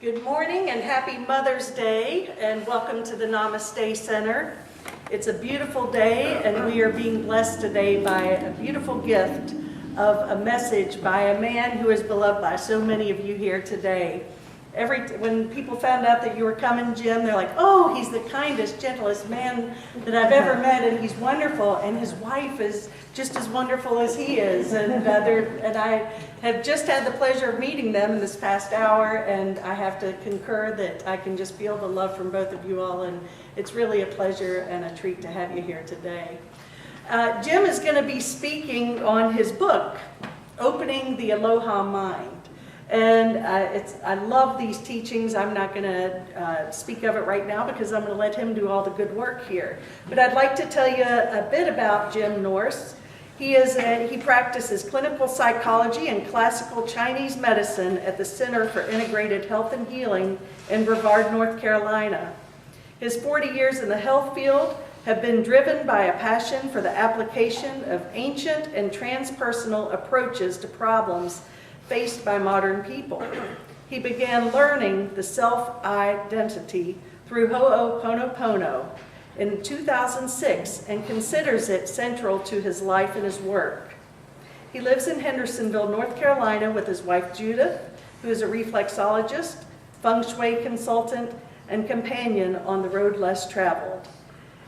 Good morning and happy Mother's Day, and welcome to the Namaste Center. It's a beautiful day, and we are being blessed today by a beautiful gift of a message by a man who is beloved by so many of you here today. When people found out that you were coming, Jim, they're like, oh, he's the kindest, gentlest man that I've ever met, and he's wonderful, and his wife is just as wonderful as he is. And I have just had the pleasure of meeting them in this past hour, and I have to concur that I can just feel the love from both of you all, and it's really a pleasure and a treat to have you here today. Jim is going to be speaking on his book, Opening the Aloha Mind. And I love these teachings. I'm not going to speak of it right now because I'm going to let him do all the good work here. But I'd like to tell you a bit about Jim Nourse. He practices clinical psychology and classical Chinese medicine at the Center for Integrated Health and Healing in Brevard, North Carolina. His 40 years in the health field have been driven by a passion for the application of ancient and transpersonal approaches to problems faced by modern people. He began learning the self-identity through O Pono Pono in 2006 and considers it central to his life and his work. He lives in Hendersonville, North Carolina with his wife Judith, who is a reflexologist, feng shui consultant, and companion on the road less traveled.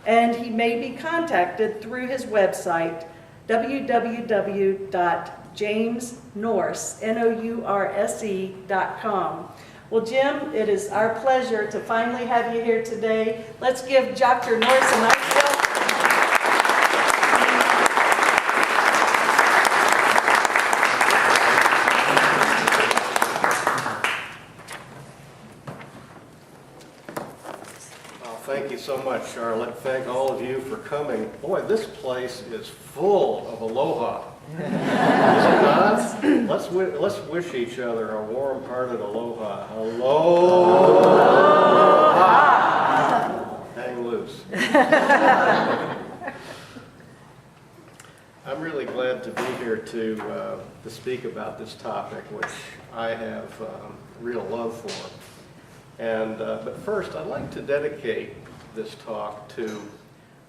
And he may be contacted through his website, www.jamesnourse.com. Well, Jim, it is our pleasure to finally have you here today. Let's give Dr. Nourse a nice welcome. Thank you so much, Charlotte. Thank all of you for coming. Boy, this place is full of aloha. Is it not? Let's wish each other a warm-hearted aloha. Aloha! Hang loose. I'm really glad to be here to speak about this topic, which I have real love for. But first, I'd like to dedicate this talk to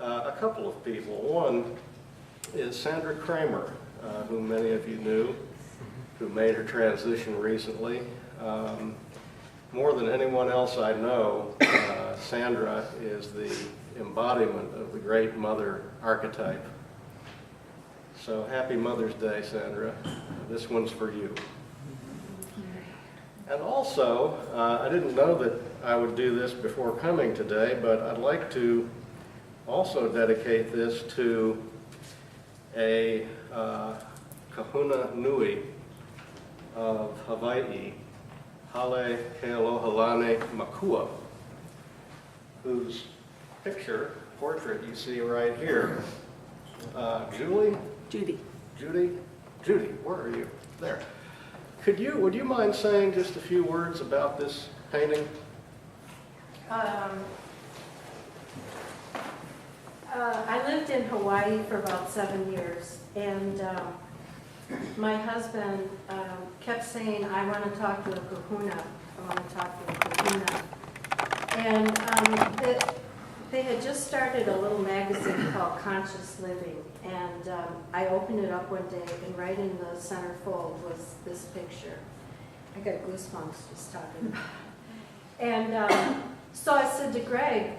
a couple of people. One is Sandra Kramer, whom many of you knew, who made her transition recently. More than anyone else I know, Sandra is the embodiment of the great mother archetype. So happy Mother's Day, Sandra. This one's for you. And also, I didn't know that I would do this before coming today, but I'd like to also dedicate this to a kahuna nui of Hawaii, Hale Kealohalane Makua, whose portrait you see right here. Julie? Judy. Judy, where are you? There. Would you mind saying just a few words about this painting? I lived in Hawaii for about 7 years, and my husband kept saying, I want to talk to a kahuna, I want to talk to a kahuna. And they had just started a little magazine called Conscious Living, and I opened it up one day, and right in the centerfold was this picture. I got goosebumps just talking about it. And so I said to Greg,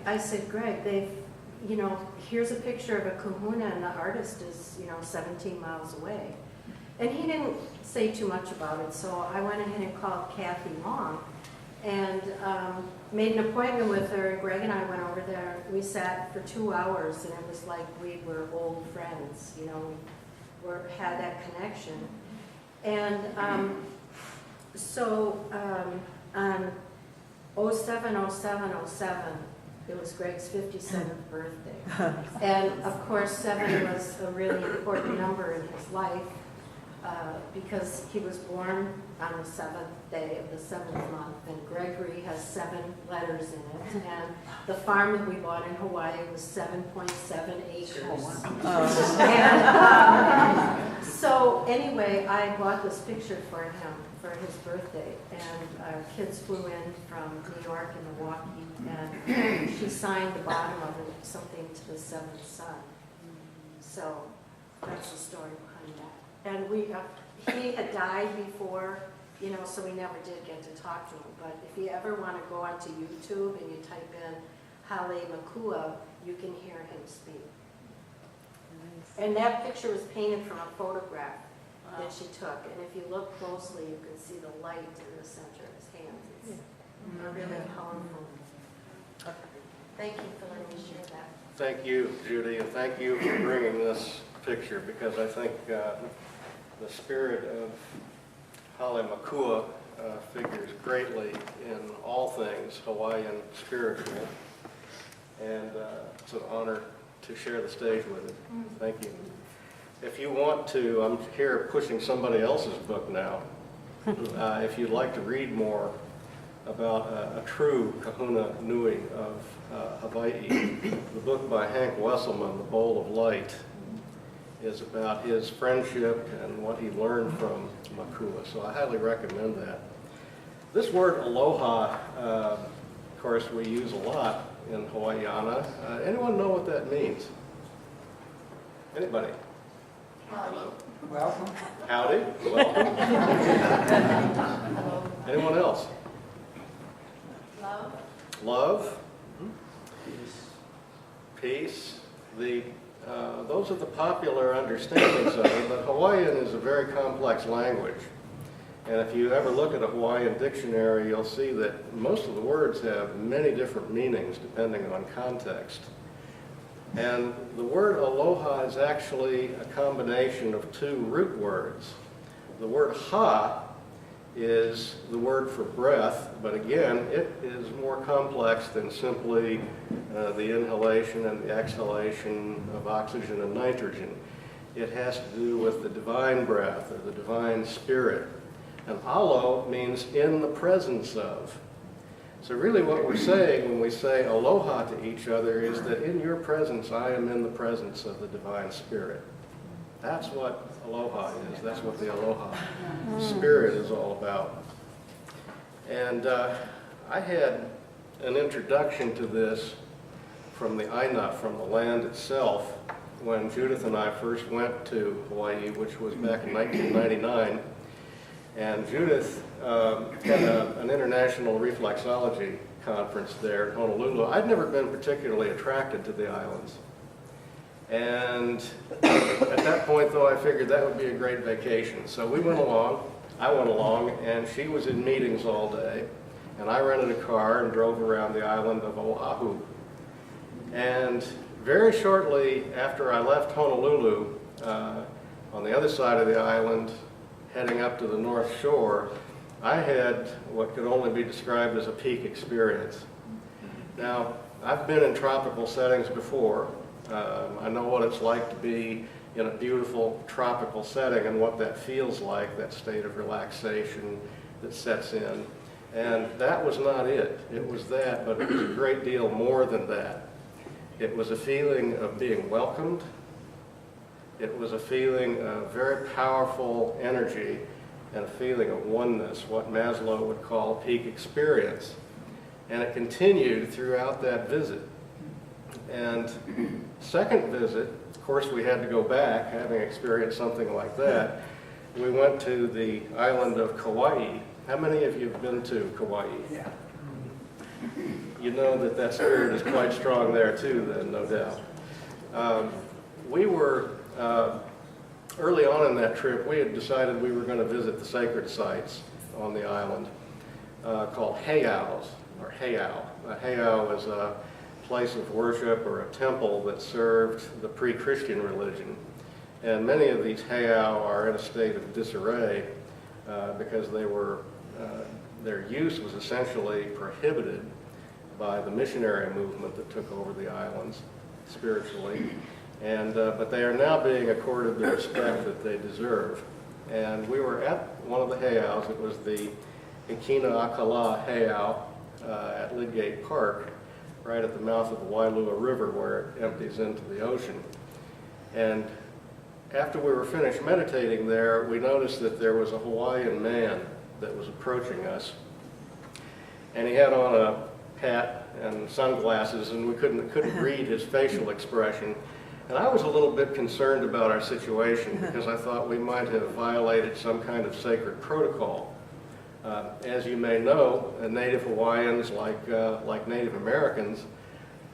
here's a picture of a kahuna, and the artist is, 17 miles away. And he didn't say too much about it, so I went ahead and called Kathy Long and made an appointment with her. Greg and I went over there. We sat for 2 hours, and it was like we were old friends, we had that connection. And on 07/07/07, it was Greg's 57th birthday. And of course, 7 was a really important number in his life because he was born on the 7th day of the 7th month, and Gregory has 7 letters in it. And the farm that we bought in Hawaii was 7.7 acres. Oh, wow. And, so So anyway, I bought this picture for him for his birthday, and our kids flew in from New York and Milwaukee, and she signed the bottom of it, something to the seventh son. So that's the story behind that. And he had died before, you know, so we never did get to talk to him. But if you ever want to go onto YouTube and you type in Hale Makua, you can hear him speak. And that picture was painted from a photograph that she took. And if you look closely, you can see the light in the center of his hands. It's really powerful. Thank you for letting me share that. Thank you, Judy, and thank you for bringing this picture, because I think the spirit of Hale Makua figures greatly in all things Hawaiian spiritual, and it's an honor to share the stage with it. Thank you. If you want to, I'm here pushing somebody else's book now. If you'd like to read more about a true kahuna nui of Hawaii, the book by Hank Wesselman, The Bowl of Light, is about his friendship and what he learned from Makua. So I highly recommend that. This word aloha, of course, we use a lot in Hawaiiana. Anyone know what that means? Anybody? Welcome. Howdy. Welcome. Anyone else? Love. Love. Peace. Those are the popular understandings of it, but Hawaiian is a very complex language. And if you ever look at a Hawaiian dictionary, you'll see that most of the words have many different meanings depending on context. And the word aloha is actually a combination of two root words. The word ha is the word for breath, but again, it is more complex than simply the inhalation and the exhalation of oxygen and nitrogen. It has to do with the divine breath or the divine spirit. And alo means in the presence of. So really what we're saying when we say aloha to each other is that in your presence, I am in the presence of the divine spirit. That's what aloha is. That's what the aloha spirit is all about. And I had an introduction to this from the Aina, from the land itself, when Judith and I first went to Hawaii, which was back in 1999. And Judith had an international reflexology conference there in Honolulu. I'd never been particularly attracted to the islands. And at that point, though, I figured that would be a great vacation. So we went along, I went along, and she was in meetings all day. And I rented a car and drove around the island of Oahu. And very shortly after I left Honolulu, on the other side of the island, heading up to the North Shore, I had what could only be described as a peak experience. Now, I've been in tropical settings before. I know what it's like to be in a beautiful tropical setting and what that feels like, that state of relaxation that sets in. And that was not it. It was that, but it was a great deal more than that. It was a feeling of being welcomed. It was a feeling of very powerful energy and a feeling of oneness, what Maslow would call peak experience. And it continued throughout that visit. And second visit, of course, we had to go back, having experienced something like that. We went to the island of Kauai. How many of you have been to Kauai? Yeah. You know that that spirit is quite strong there too, then, no doubt. We were, early on in that trip, we had decided we were going to visit the sacred sites on the island called heiaus, or heiau. A heiau is a place of worship or a temple that served the pre-Christian religion. And many of these heiau are in a state of disarray because they were, their use was essentially prohibited by the missionary movement that took over the islands spiritually. And, but they are now being accorded the respect that they deserve. And we were at one of the heiaus. It was the Hikina Akala heiau at Lidgate Park, right at the mouth of the Wailua River where it empties into the ocean. And after we were finished meditating there, we noticed that there was a Hawaiian man that was approaching us. And he had on a hat and sunglasses, and we couldn't read his facial expression. And I was a little bit concerned about our situation because I thought we might have violated some kind of sacred protocol. As you may know, Native Hawaiians, like Native Americans,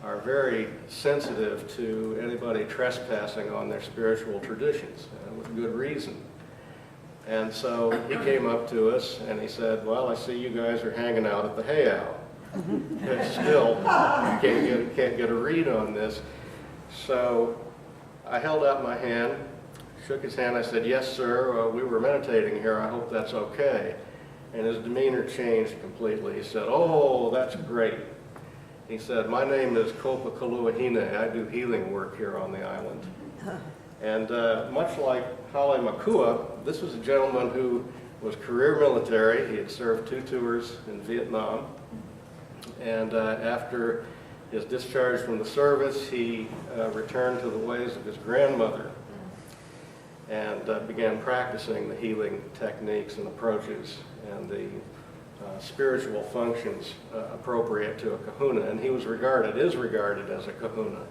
are very sensitive to anybody trespassing on their spiritual traditions, with good reason. And so he came up to us and he said, "Well, I see you guys are hanging out at the heiau." And still, can't get a read on this. So I held out my hand, shook his hand. I said, "Yes, sir, we were meditating here. I hope that's okay." And his demeanor changed completely. He said, "Oh, that's great." He said, "My name is Kopa Kaluahine. I do healing work here on the island." And much like Hale Makua, this was a gentleman who was career military. He had served 2 tours in Vietnam. And after his discharge from the service, he returned to the ways of his grandmother and began practicing the healing techniques and approaches and the spiritual functions appropriate to a kahuna. And he is regarded as a kahuna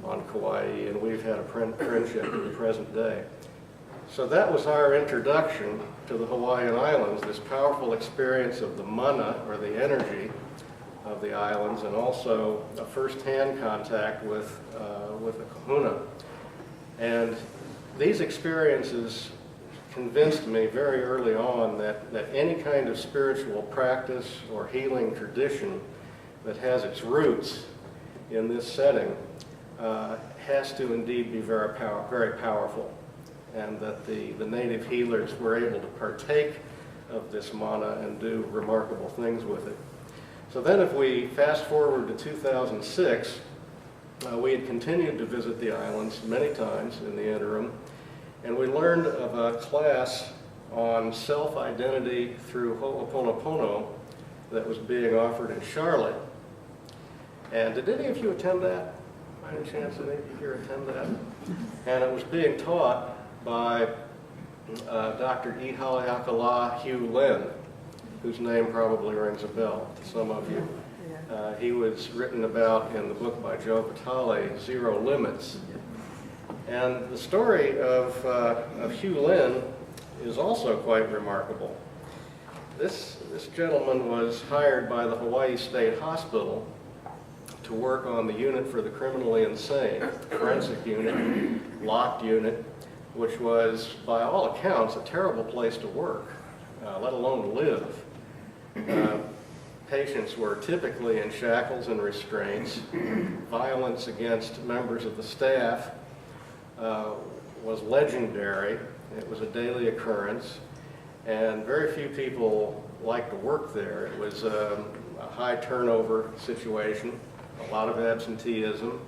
on Kauai, and we've had a friendship in the present day. So that was our introduction to the Hawaiian Islands, this powerful experience of the mana, or the energy, of the islands, and also a first-hand contact with a kahuna. And these experiences convinced me very early on that any kind of spiritual practice or healing tradition that has its roots in this setting has to indeed be very powerful, and that the native healers were able to partake of this mana and do remarkable things with it. So then if we fast forward to 2006, we had continued to visit the islands many times in the interim, and we learned of a class on self-identity through O Pono Pono that was being offered in Charlotte. And did any of you attend that? By any chance, any of you here attend that? And it was being taught by Dr. Ihaleakala Hugh Lin, whose name probably rings a bell to some of you. He was written about in the book by Joe Vitale, Zero Limits. And the story of Hugh Lin is also quite remarkable. This gentleman was hired by the Hawaii State Hospital to work on the unit for the criminally insane, forensic unit, locked unit, which was, by all accounts, a terrible place to work, let alone live. Patients were typically in shackles and restraints. Violence against members of the staff was legendary. It was a daily occurrence, and very few people liked to work there. It was a high turnover situation, a lot of absenteeism,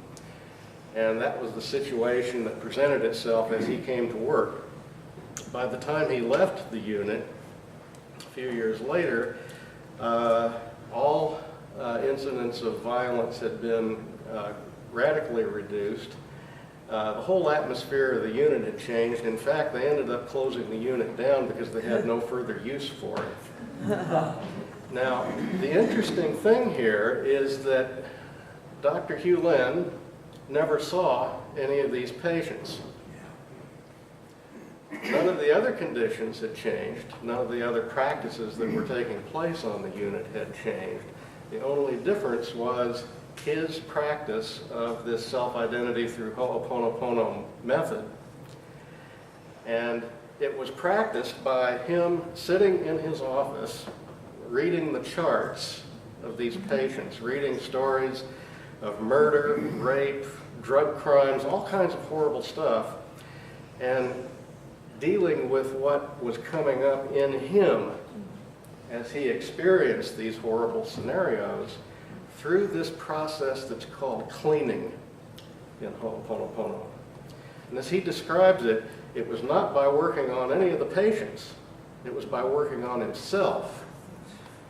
and that was the situation that presented itself as he came to work. By the time he left the unit, a few years later, all incidents of violence had been radically reduced. The whole atmosphere of the unit had changed. In fact, they ended up closing the unit down because they had no further use for it. Now, the interesting thing here is that Dr. Hugh Lin never saw any of these patients. None of the other conditions had changed. None of the other practices that were taking place on the unit had changed. The only difference was his practice of this self-identity through O Pono Pono method. And it was practiced by him sitting in his office, reading the charts of these patients, reading stories of murder, rape, drug crimes, all kinds of horrible stuff, and dealing with what was coming up in him as he experienced these horrible scenarios through this process that's called cleaning in O Pono Pono. And as he describes it, it was not by working on any of the patients, it was by working on himself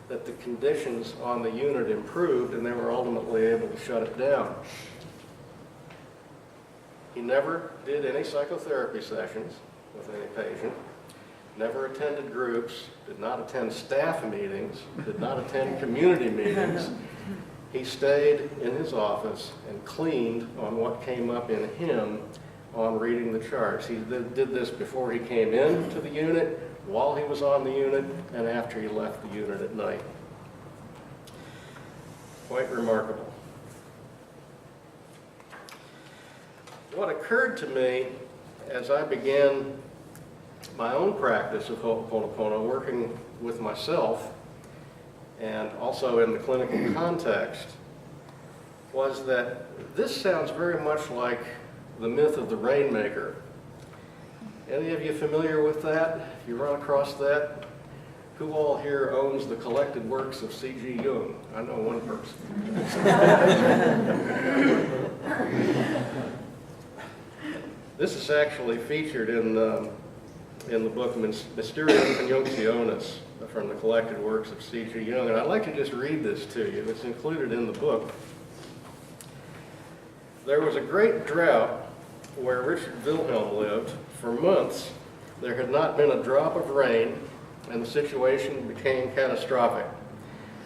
that the conditions on the unit improved, and they were ultimately able to shut it down. He never did any psychotherapy sessions with any patient, never attended groups, did not attend staff meetings, did not attend community meetings. He stayed in his office and cleaned on what came up in him on reading the charts. He did this before he came into the unit, while he was on the unit, and after he left the unit at night. Quite remarkable. What occurred to me as I began my own practice of O Pono Pono, working with myself and also in the clinical context, was that this sounds very much like the myth of the rainmaker. Any of you familiar with that? If you run across that? Who all here owns the collected works of C.G. Jung? I know one person. This is actually featured in the book Mysterium Conjunctionis from the collected works of C.G. Jung, and I'd like to just read this to you. It's included in the book. There was a great drought where Richard Wilhelm lived. For months, there had not been a drop of rain, and the situation became catastrophic.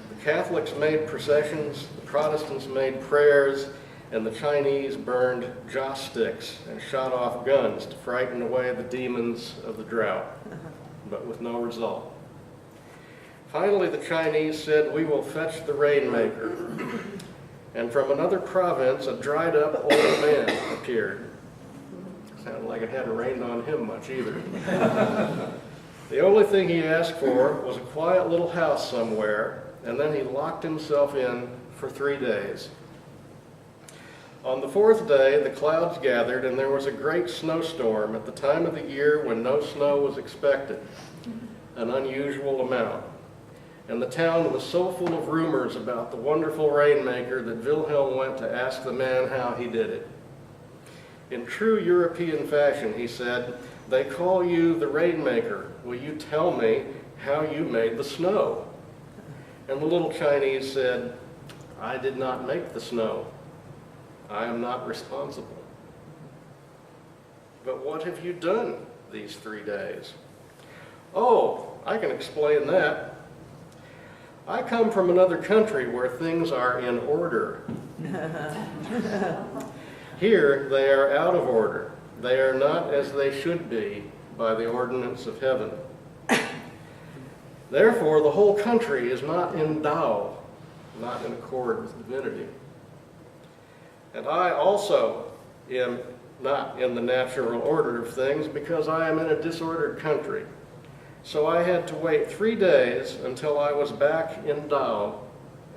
The Catholics made processions, the Protestants made prayers, and the Chinese burned joss sticks and shot off guns to frighten away the demons of the drought, but with no result. Finally, the Chinese said, "We will fetch the rainmaker." And from another province, a dried-up old man appeared. Sounded like it hadn't rained on him much either. The only thing he asked for was a quiet little house somewhere, and then he locked himself in for 3 days. On the 4th day, the clouds gathered, and there was a great snowstorm at the time of the year when no snow was expected, an unusual amount. And the town was so full of rumors about the wonderful rainmaker that Wilhelm went to ask the man how he did it. In true European fashion, he said, "They call you the rainmaker. Will you tell me how you made the snow?" And the little Chinese said, "I did not make the snow. I am not responsible." "But what have you done these 3 days?" "Oh, I can explain that. I come from another country where things are in order. Here they are out of order. They are not as they should be by the ordinance of heaven. Therefore, the whole country is not in Tao, not in accord with divinity. And I also am not in the natural order of things because I am in a disordered country. So I had to wait 3 days until I was back in Tao,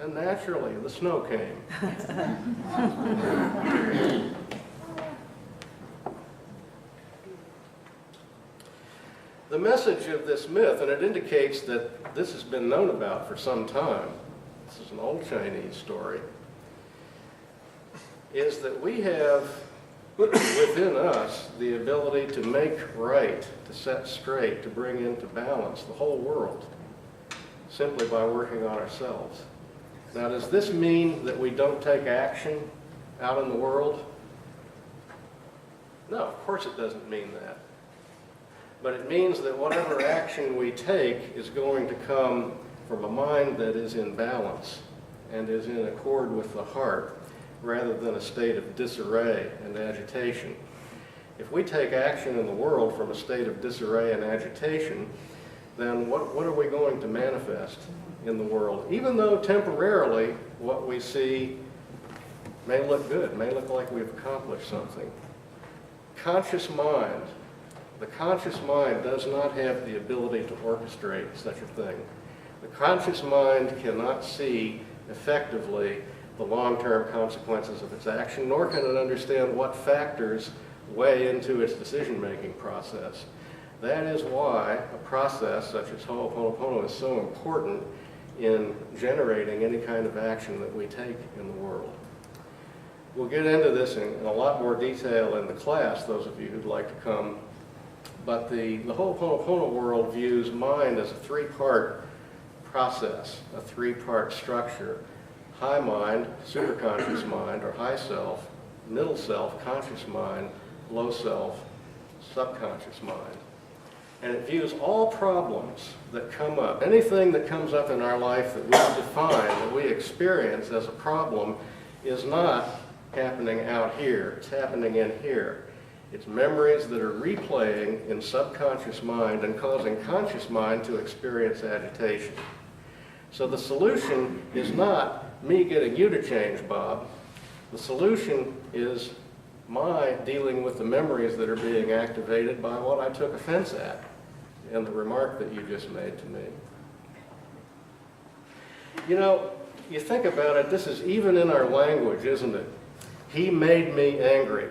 and naturally the snow came." The message of this myth, and it indicates that this has been known about for some time, this is an old Chinese story, is that we have within us the ability to make right, to set straight, to bring into balance the whole world, simply by working on ourselves. Now, does this mean that we don't take action out in the world? No, of course it doesn't mean that. But it means that whatever action we take is going to come from a mind that is in balance and is in accord with the heart, rather than a state of disarray and agitation. If we take action in the world from a state of disarray and agitation, then what are we going to manifest in the world? Even though temporarily what we see may look good, may look like we've accomplished something. Conscious mind, the conscious mind does not have the ability to orchestrate such a thing. The conscious mind cannot see effectively the long-term consequences of its action, nor can it understand what factors weigh into its decision-making process. That is why a process such as O Pono Pono is so important in generating any kind of action that we take in the world. We'll get into this in a lot more detail in the class, those of you who'd like to come, but the whole Pono Pono world views mind as a 3-part process, a 3-part structure. High mind, superconscious mind, or high self, middle self, conscious mind, low self, subconscious mind. And it views all problems that come up, anything that comes up in our life that we define, that we experience as a problem, is not happening out here, it's happening in here. It's memories that are replaying in subconscious mind and causing conscious mind to experience agitation. So the solution is not me getting you to change, Bob. The solution is my dealing with the memories that are being activated by what I took offense at in the remark that you just made to me. You know, you think about it, this is even in our language, isn't it? He made me angry.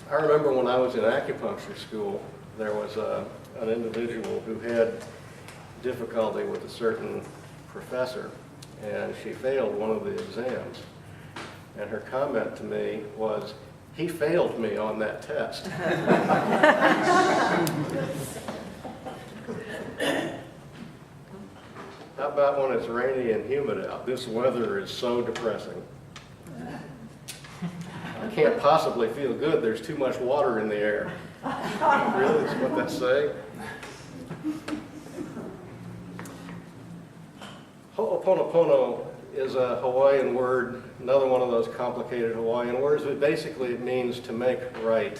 I remember when I was in acupuncture school, there was an individual who had difficulty with a certain professor, and she failed one of the exams. And her comment to me was, "He failed me on that test." How about when it's rainy and humid out? This weather is so depressing. I can't possibly feel good. There's too much water in the air. Really? That's what that's saying? O Pono Pono is a Hawaiian word, another one of those complicated Hawaiian words, but basically it means to make right.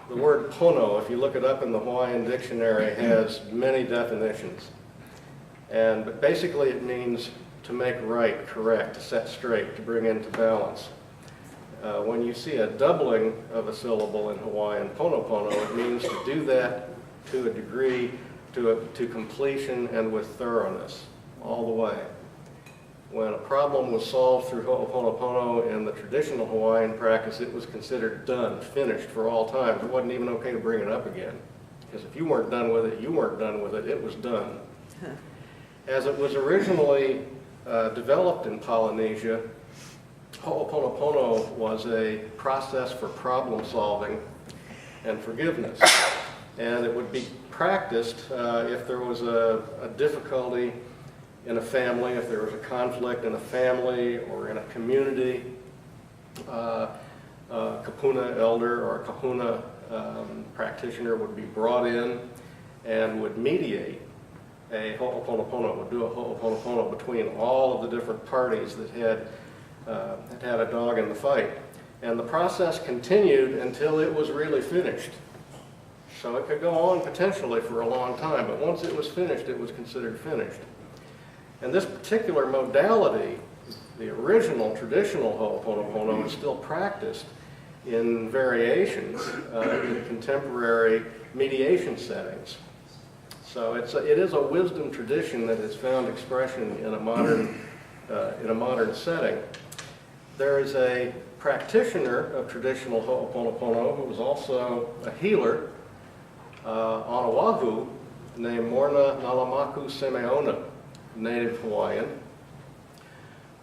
The word pono, if you look it up in the Hawaiian dictionary, has many definitions. But basically it means to make right, correct, to set straight, to bring into balance. When you see a doubling of a syllable in Hawaiian, pono pono, it means to do that to a degree, to completion and with thoroughness, all the way. When a problem was solved through O Pono Pono in the traditional Hawaiian practice, it was considered done, finished for all time. It wasn't even okay to bring it up again. Because if you weren't done with it, you weren't done with it, it was done. As it was originally developed in Polynesia, O Pono Pono was a process for problem solving and forgiveness. And it would be practiced if there was a difficulty in a family, if there was a conflict in a family or in a community. A kapuna elder or a kahuna practitioner would be brought in and would mediate a ho'oponopono, would do a ho'oponopono between all of the different parties that had a dog in the fight. And the process continued until it was really finished. So it could go on potentially for a long time, but once it was finished, it was considered finished. And this particular modality, the original traditional ho'oponopono, is still practiced in variations in contemporary mediation settings. So it is a wisdom tradition that has found expression in a modern setting. There is a practitioner of traditional ho'oponopono who was also a healer on Oahu named Morna Nalamaku Semeona, native Hawaiian,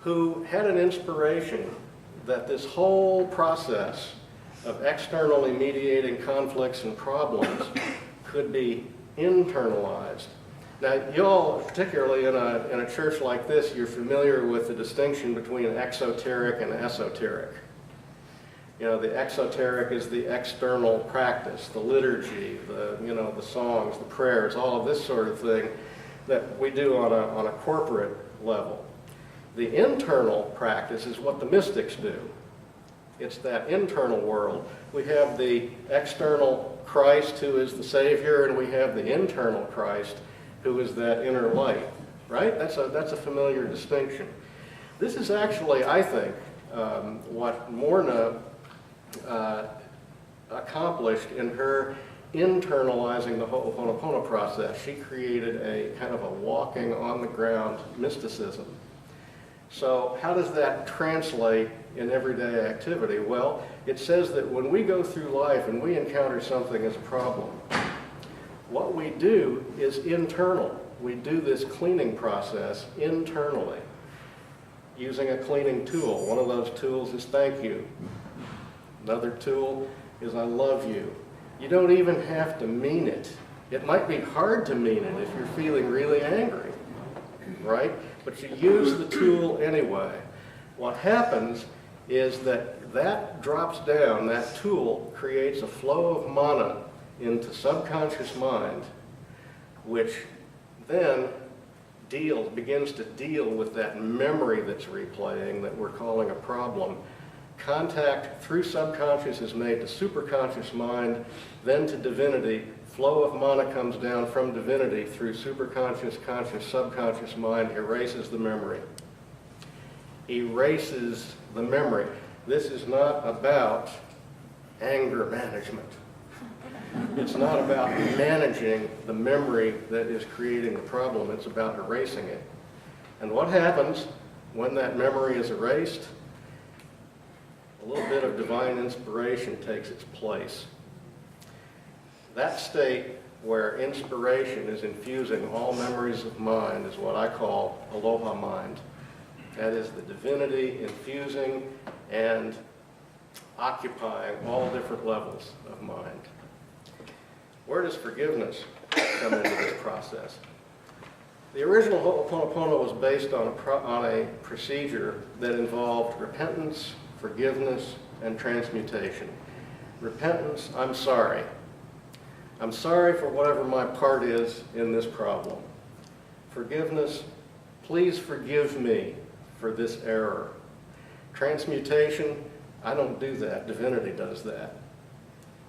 who had an inspiration that this whole process of externally mediating conflicts and problems could be internalized. Now, you all, particularly in a church like this, you're familiar with the distinction between exoteric and esoteric. You know, the exoteric is the external practice, the liturgy, the songs, the prayers, all of this sort of thing that we do on a corporate level. The internal practice is what the mystics do. It's that internal world. We have the external Christ who is the Savior, and we have the internal Christ who is that inner light, right? That's a familiar distinction. This is actually, I think, what Morna accomplished in her internalizing the ho'oponopono process. She created a kind of a walking on the ground mysticism. So how does that translate in everyday activity? Well, it says that when we go through life and we encounter something as a problem, what we do is internal. We do this cleaning process internally using a cleaning tool. One of those tools is thank you. Another tool is I love you. You don't even have to mean it. It might be hard to mean it if you're feeling really angry, right? But you use the tool anyway. What happens is that drops down, that tool creates a flow of mana into subconscious mind, which then begins to deal with that memory that's replaying that we're calling a problem. Contact through subconscious is made to superconscious mind, then to divinity. Flow of mana comes down from divinity through superconscious, conscious, subconscious mind, erases the memory. Erases the memory. This is not about anger management. It's not about managing the memory that is creating the problem. It's about erasing it. And what happens when that memory is erased? A little bit of divine inspiration takes its place. That state where inspiration is infusing all memories of mind is what I call Aloha Mind. That is the divinity infusing and occupying all different levels of mind. Where does forgiveness come into this process? The original O Pono Pono was based on a procedure that involved repentance, forgiveness, and transmutation. Repentance, I'm sorry. I'm sorry for whatever my part is in this problem. Forgiveness, please forgive me for this error. Transmutation, I don't do that. Divinity does that.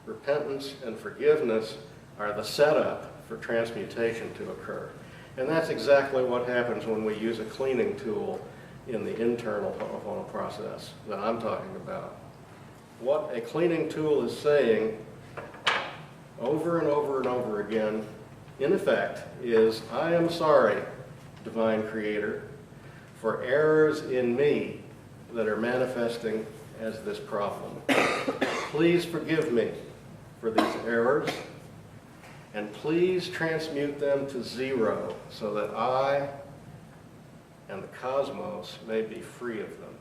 Repentance and forgiveness are the setup for transmutation to occur. And that's exactly what happens when we use a cleaning tool in the internal Ho'opono process that I'm talking about. What a cleaning tool is saying over and over and over again, in effect, is I am sorry, Divine Creator, for errors in me that are manifesting as this problem. Please forgive me for these errors, and please transmute them to zero so that I and the cosmos may be free of them.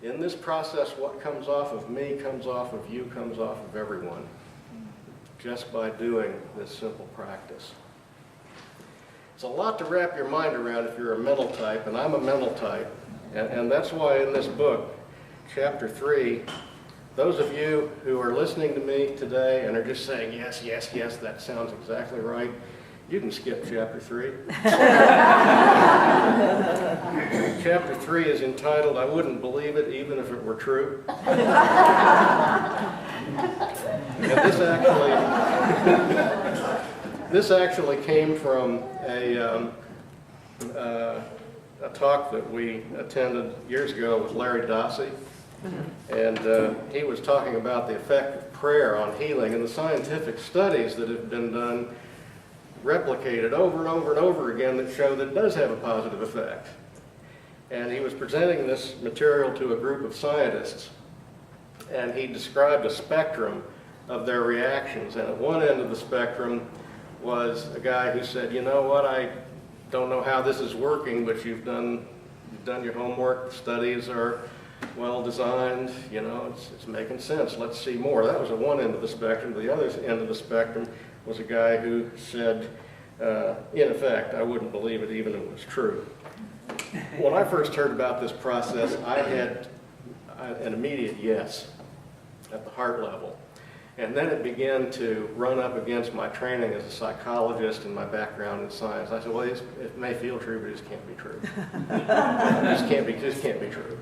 In this process, what comes off of me comes off of you, comes off of everyone, just by doing this simple practice. It's a lot to wrap your mind around if you're a mental type, and I'm a mental type, and that's why in this book, Chapter 3, those of you who are listening to me today and are just saying, yes, yes, yes, that sounds exactly right, you can skip Chapter 3. Chapter 3 is entitled, I Wouldn't Believe It Even If It Were True. And this actually came from a talk that we attended years ago with Larry Dossey. And he was talking about the effect of prayer on healing, and the scientific studies that have been done replicated over and over and over again that show that it does have a positive effect. And he was presenting this material to a group of scientists, and he described a spectrum of their reactions. And at one end of the spectrum was a guy who said, you know what, I don't know how this is working, but you've done your homework, the studies are well designed, you know, it's making sense, let's see more. That was at one end of the spectrum. The other end of the spectrum was a guy who said, in effect, I wouldn't believe it even if it was true. When I first heard about this process, I had an immediate yes at the heart level. And then it began to run up against my training as a psychologist and my background in science. I said, well, it may feel true, but it just can't be true. It just can't be true.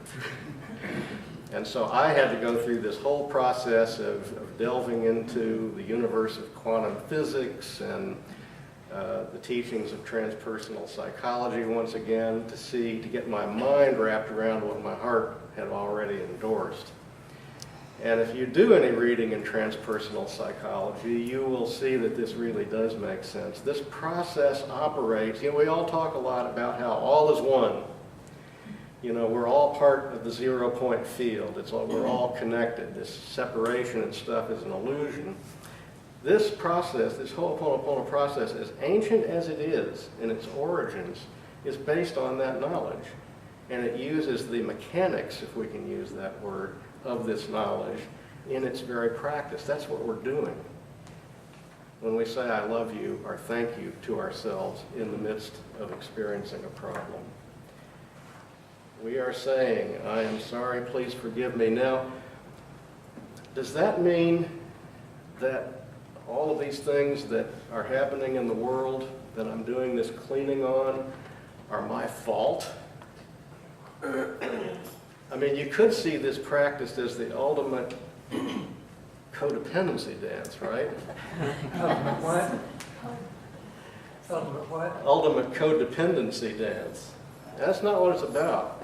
And so I had to go through this whole process of delving into the universe of quantum physics and the teachings of transpersonal psychology once again to get my mind wrapped around what my heart had already endorsed. And if you do any reading in transpersonal psychology, you will see that this really does make sense. This process operates, you know, we all talk a lot about how all is one. You know, we're all part of the 0-point field. We're all connected. This separation and stuff is an illusion. This process, this whole Pono Pono process, as ancient as it is in its origins, is based on that knowledge. And it uses the mechanics, if we can use that word, of this knowledge in its very practice. That's what we're doing when we say I love you or thank you to ourselves in the midst of experiencing a problem. we are saying, I am sorry, please forgive me. Now, does that mean that all of these things that are happening in the world that I'm doing this cleaning on are my fault? I mean, you could see this practiced as the ultimate codependency dance, right? Ultimate what? Ultimate what? Ultimate codependency dance. That's not what it's about.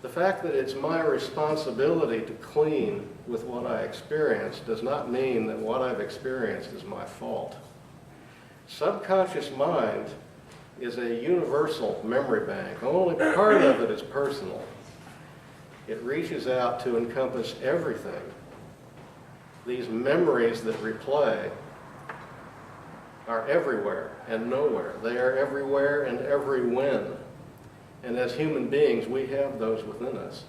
The fact that it's my responsibility to clean with what I experienced does not mean that what I've experienced is my fault. Subconscious mind is a universal memory bank. Only part of it is personal. It reaches out to encompass everything. These memories that replay are everywhere and nowhere. They are everywhere and every when. And as human beings, we have those within us.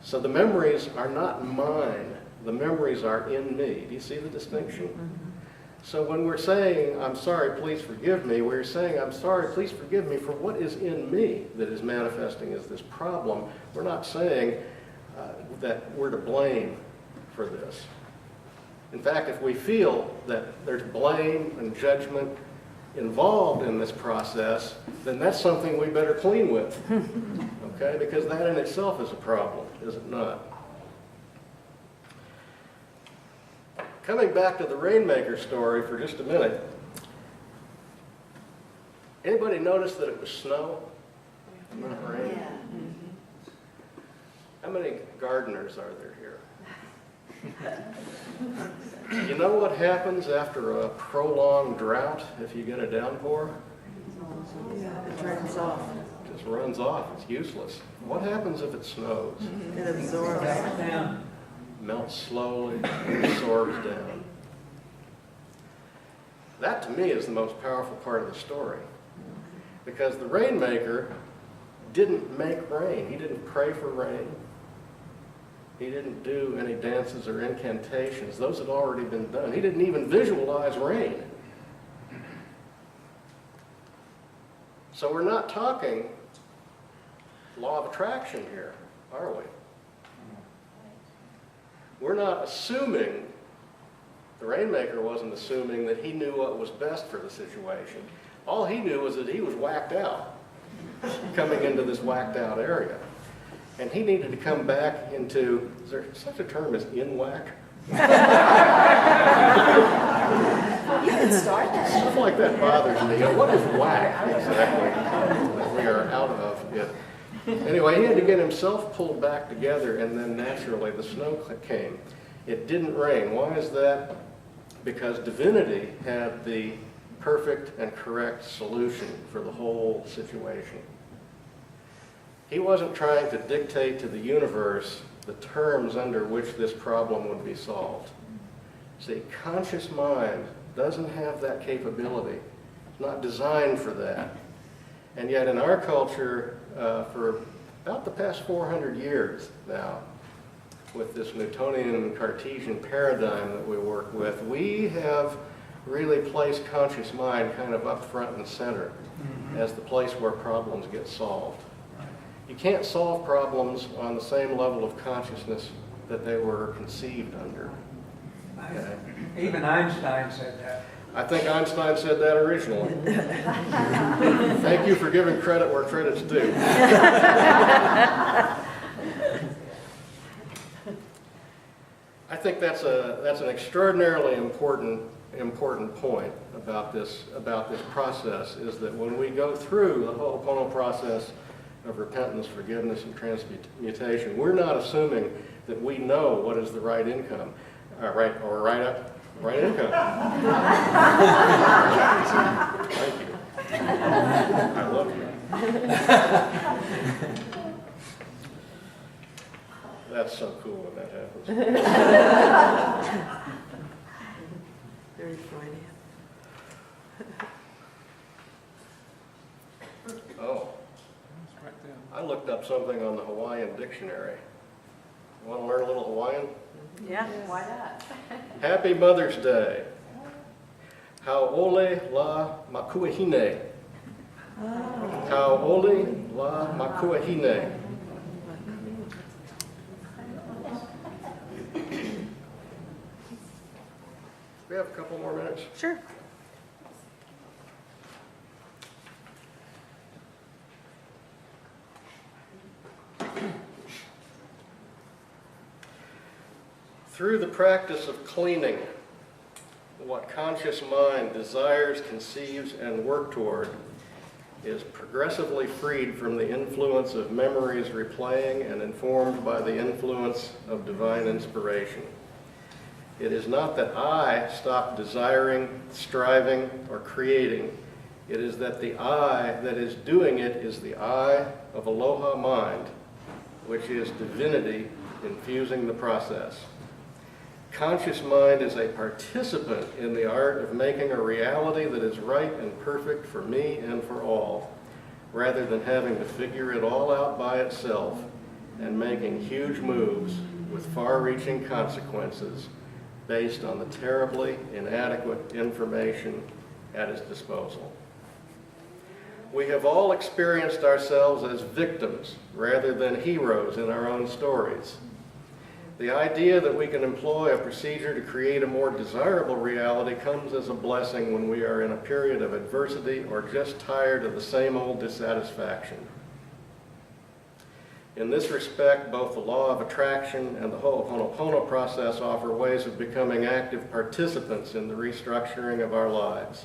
So the memories are not mine. The memories are in me. Do you see the distinction? So when we're saying, I'm sorry, please forgive me, we're saying, I'm sorry, please forgive me for what is in me that is manifesting as this problem. We're not saying that we're to blame for this. In fact, if we feel that there's blame and judgment involved in this process, then that's something we better clean with, okay? Because that in itself is a problem, is it not? Coming back to the rainmaker story for just a minute, anybody notice that it was snow, not rain? Yeah. How many gardeners are there here? You know what happens after a prolonged drought if you get a downpour? Yeah, it drains off. It just runs off. It's useless. What happens if it snows? It absorbs. Down. Melts slowly, absorbs down. That to me is the most powerful part of the story. Because the rainmaker didn't make rain. He didn't pray for rain. He didn't do any dances or incantations. Those had already been done. He didn't even visualize rain. So we're not talking law of attraction here, are we? We're not assuming, the rainmaker wasn't assuming that he knew what was best for the situation. All he knew was that he was whacked out, coming into this whacked out area. And he needed to come back into, is there such a term as in whack? You can start that. Stuff like that bothers me. What is whack exactly that we are out of it? Anyway, he had to get himself pulled back together, and then naturally the snow came. It didn't rain. Why is that? Because divinity had the perfect and correct solution for the whole situation. He wasn't trying to dictate to the universe the terms under which this problem would be solved. See, conscious mind doesn't have that capability. It's not designed for that. And yet in our culture, for about the past 400 years now, with this Newtonian and Cartesian paradigm that we work with, we have really placed conscious mind kind of up front and center as the place where problems get solved. You can't solve problems on the same level of consciousness that they were conceived under. Okay? Even Einstein said that. I think Einstein said that originally. Thank you for giving credit where credit's due. I think that's an extraordinarily important point about this process, is that when we go through the O Pono process of repentance, forgiveness, and transmutation, we're not assuming that we know what is the right income, right income. Thank you. I love you. That's so cool when that happens. Very Freudian. Oh. I looked up something on the Hawaiian dictionary. You want to learn a little Hawaiian? Yeah, why not? Happy Mother's Day. Hau'ole la makuahine. Hau'ole La Makuahine. We have a couple more minutes. Sure. Through the practice of cleaning, what conscious mind desires, conceives, and work toward is progressively freed from the influence of memories replaying and informed by the influence of divine inspiration. It is not that I stop desiring, striving, or creating. It is that the I that is doing it is the I of Aloha Mind, which is divinity infusing the process. Conscious mind is a participant in the art of making a reality that is right and perfect for me and for all, rather than having to figure it all out by itself and making huge moves with far-reaching consequences based on the terribly inadequate information at its disposal. We have all experienced ourselves as victims rather than heroes in our own stories. The idea that we can employ a procedure to create a more desirable reality comes as a blessing when we are in a period of adversity or just tired of the same old dissatisfaction. In this respect, both the law of attraction and the O Pono Pono process offer ways of becoming active participants in the restructuring of our lives.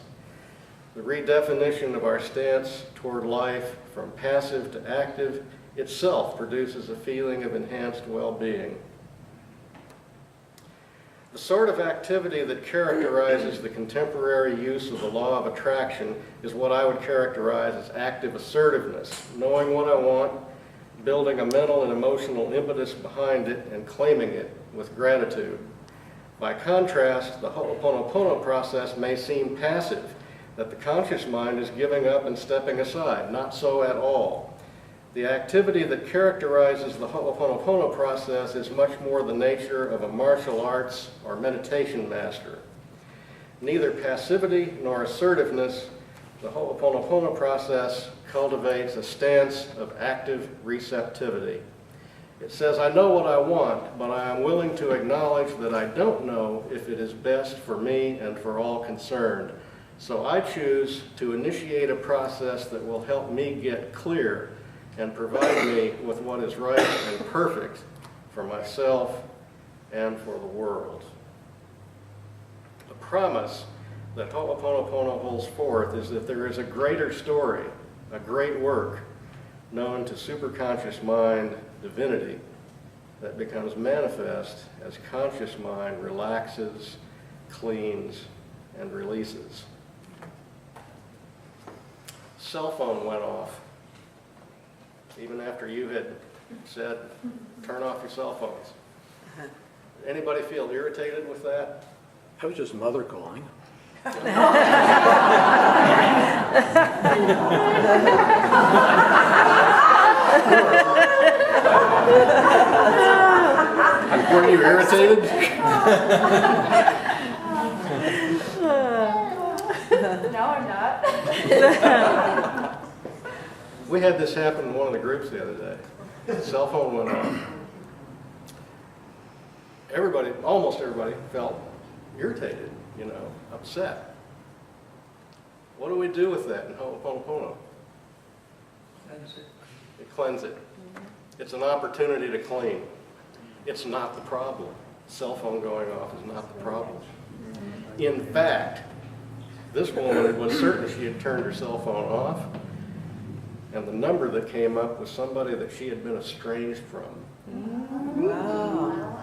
The redefinition of our stance toward life from passive to active itself produces a feeling of enhanced well-being. The sort of activity that characterizes the contemporary use of the law of attraction is what I would characterize as active assertiveness, knowing what I want, building a mental and emotional impetus behind it, and claiming it with gratitude. By contrast, the O Pono Pono process may seem passive, that the conscious mind is giving up and stepping aside. Not so at all. The activity that characterizes the O Pono Pono process is much more the nature of a martial arts or meditation master. Neither passivity nor assertiveness, the O Pono Pono process cultivates a stance of active receptivity. It says, I know what I want, but I am willing to acknowledge that I don't know if it is best for me and for all concerned. So I choose to initiate a process that will help me get clear and provide me with what is right and perfect for myself and for the world. The promise that O Pono Pono holds forth is that there is a greater story, a great work, known to superconscious mind divinity, that becomes manifest as conscious mind relaxes, cleans, and releases. Cell phone went off. Even after you had said, turn off your cell phones. Anybody feel irritated with that? That was just mother calling. Were you irritated? No, I'm not. We had this happen in one of the groups the other day. The cell phone went off. Everybody, almost everybody, felt irritated, upset. What do we do with that in O Pono Pono? You cleanse it. It's an opportunity to clean. It's not the problem. Cell phone going off is not the problem. In fact, this woman was certain she had turned her cell phone off, and the number that came up was somebody that she had been estranged from. Wow.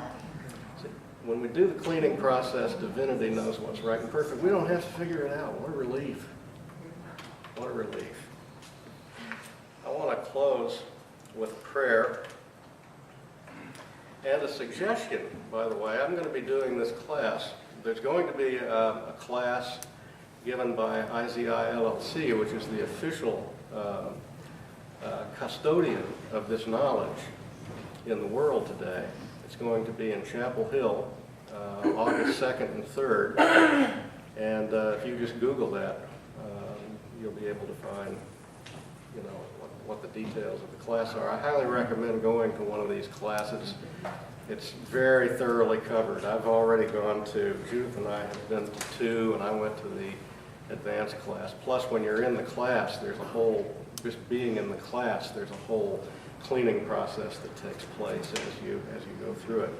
See, when we do the cleaning process, divinity knows what's right and perfect. We don't have to figure it out. What a relief. What a relief. I want to close with prayer and a suggestion, by the way. I'm going to be doing this class. There's going to be a class given by IZI LLC, which is the official custodian of this knowledge in the world today. It's going to be in Chapel Hill, August 2nd and 3rd. And if you just Google that, you'll be able to find, what what the details of the class are. I highly recommend going to one of these classes. It's very thoroughly covered. I've already gone to, Judith and I have been to 2, and I went to the advanced class. Plus, when you're in the class, there's a whole, just being in the class, there's a whole cleaning process that takes place as you go through it.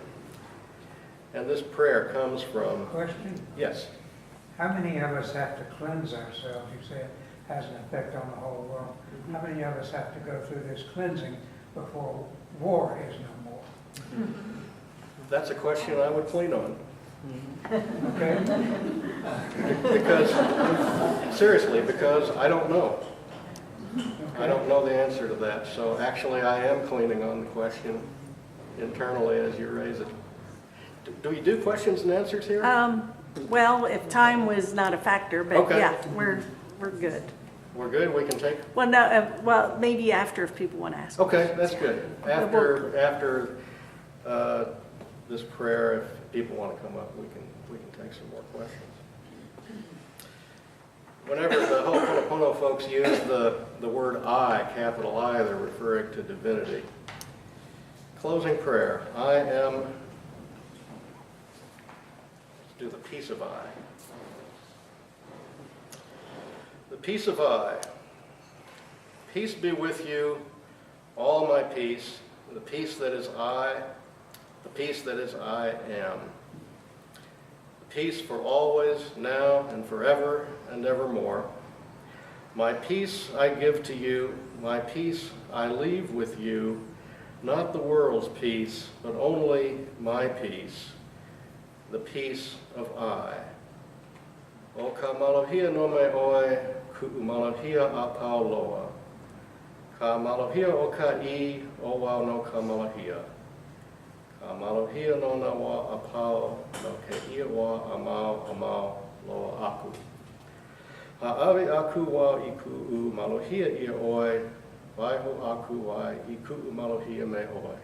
And this prayer comes from, Question, yes, how many of us have to cleanse ourselves? You say it has an effect on the whole world. How many of us have to go through this cleansing before war is no more? that's a question I would clean on. Okay? Because, seriously, because I don't know. I don't know the answer to that. So actually, I am cleaning on the question internally as you raise it. Do we do questions and answers here? Well, if time was not a factor, but Okay. yeah, we're good. We're good? We can take? Well, no, well, maybe after if people want to ask. Okay, that's good. After this prayer, if people want to come up, we can take some more questions. Whenever the O Pono Pono folks use the word I, capital I, they're referring to divinity. Closing prayer. I am, let's do the peace of I. The peace of I. Peace be with you, all my peace, the peace that is I, the peace that is I am. The peace for always, now and forever and evermore. My peace I give to you, my peace I leave with you, not the world's peace, but only my peace, the peace of I. O ka malohia no me oe, ku malohia a pauloa. Ka malohia o ka I, o wau no ka malohia. Ka malohia no na wa a pau, no ke ia wa a mau loa aku. Ha'awi aku wa I ku'u malohia ia oe, waiho aku wai I ku'u malohia me oe.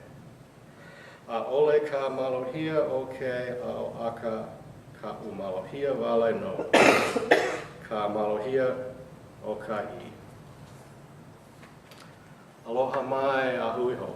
A ole ka malohia o ke au aka ka malohia wale no. Ka malohia o ka I. Aloha mai a hui ho.